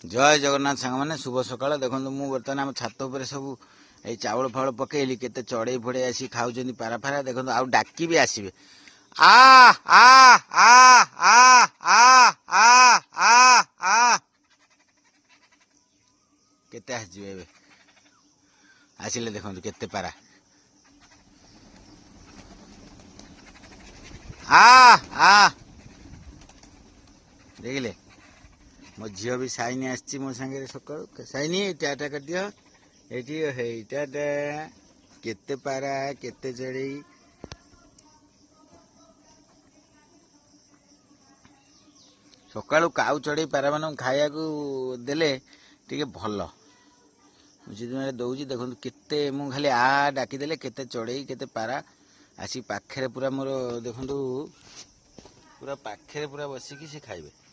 जय जगन्नाथ सांग मैंने शुभ सकाल देखो मु बर्तमान आम छात उपर सब ये चावल फावल पकेली केते चढ़ई फड़े आसी खाऊ पारा फारा देखो आउ डाकी भी आसबे आ आ आ आ आ आ आ आ केते आसबे आसिले देखो केते पारा आ आ देखिले मो झील भी साइनी आसी मो सांगे सकाल साइनी टाटा कर दियो ये टाटा केते पारा केते चढ़ई सकाळु काउ चढ़ई पारा मान खाया देले टिके भल मुझे दौची देखो केते मु खाली आ डाकीदेले केते चढ़ई केते पारा आसी पाखे पूरा मोर देखु पूरा पाखे पूरा बसिकी से खाइबे।